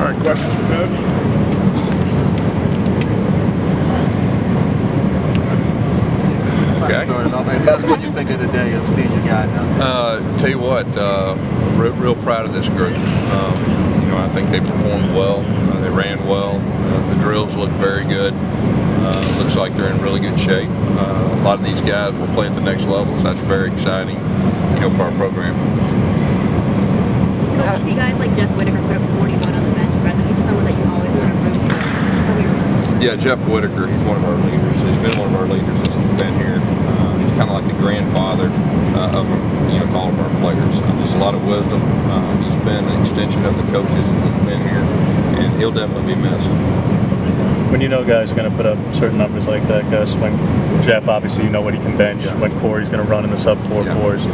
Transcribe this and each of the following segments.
All right, questions for Coach? Okay. What do you think of the day of seeing you guys out there? Tell you what, real proud of this group. You know, I think they performed well. They ran well. The drills looked very good. Looks like they're in really good shape. A lot of these guys will play at the next level, so that's very exciting, you know, for our program. Coach, see guys like Jeff Whitaker put up 41 on the bench press, and he's someone that you always want to root for. Tell me your feelings. Yeah, Jeff Whitaker, he's one of our leaders. He's been one of our leaders since he's been here. He's kind of like the grandfather of, you know, all of our players. Just a lot of wisdom. He's been an extension of the coaches since he's been here, and he'll definitely be missed. When you know guys are going to put up certain numbers like that, Gus, when Jeff, obviously you know what he can bench, when Corey's going to run in the sub-4.4s,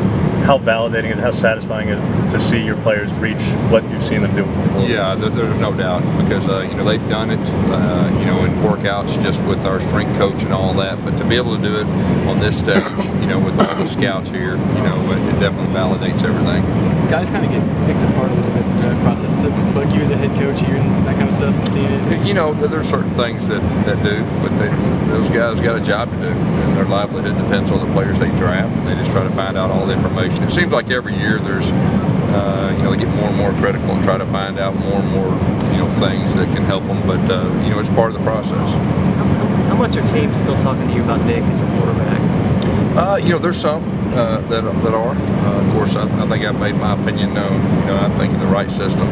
how validating is it, how satisfying is it to see your players reach what you've seen them do before? Yeah, there's no doubt, because you know, they've done it, you know, in workouts just with our strength coach and all that, but to be able to do it on this stage, you know, with all the scouts here, you know, it definitely validates everything. Guys kind of get picked apart a little bit in the draft process. Does it bug you as a head coach here and that kind of stuff and seeing it? You know, there's certain things that do, but those guys got a job to do, and their livelihood depends on the players they draft, and they just try to find out all the information. It seems like every year there's, you know, they get more and more critical and try to find out more and more, you know, things that can help them, but, you know, it's part of the process. How much are teams still talking to you about Nick as a quarterback? You know, there's some that are. Of course, I think I've made my opinion known. You know, I think in the right system,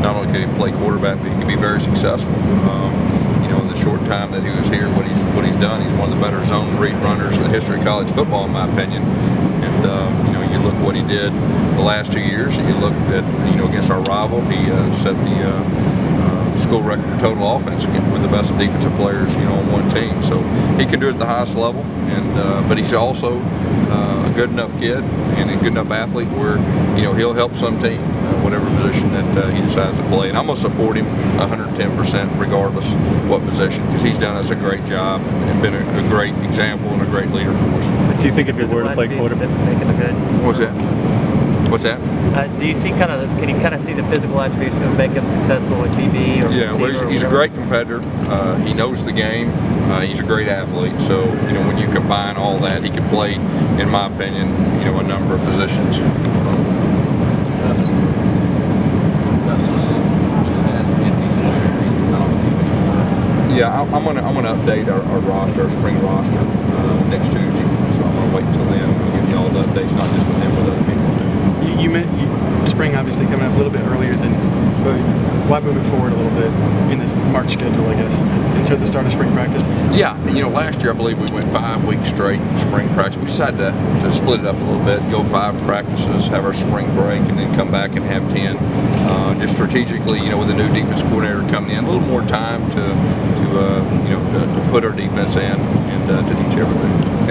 not only could he play quarterback, but he could be very successful. You know, in the short time that he was here, what he's done, he's one of the better zone read runners in the history of college football, in my opinion. And you know, you look what he did the last 2 years, and you look at, you know, against our rival, he set the school record for total offense with the best defensive players, you know, on one team. So he can do it at the highest level, and but he's also a good enough kid and a good enough athlete where, you know, he'll help some team, whatever position that he decides to play. And I'm going to support him 110% regardless what position, because he's done us a great job and been a great example and a great leader for us. Do you think if you were to play quarterback? What's that? What's that? Do you see can you kind of see the physical attributes that make him successful at DB? Or yeah, well, he's a great competitor. He knows the game. He's a great athlete. So, you know, when you combine all that, he can play, in my opinion, you know, a number of positions. Yeah, I'm gonna update our roster, our spring roster, next Tuesday. So I'm gonna wait until then and give you all the updates, not just with him, but other people. You meant spring obviously coming up a little bit earlier than, but why move it forward a little bit in this March schedule, I guess, until the start of spring practice? Yeah, you know, last year I believe we went 5 weeks straight spring practice. We decided to split it up a little bit, go 5 practices, have our spring break, and then come back and have 10. Just strategically, you know, with the new defense coordinator coming in, a little more time to you know, to put our defense in and to teach everything.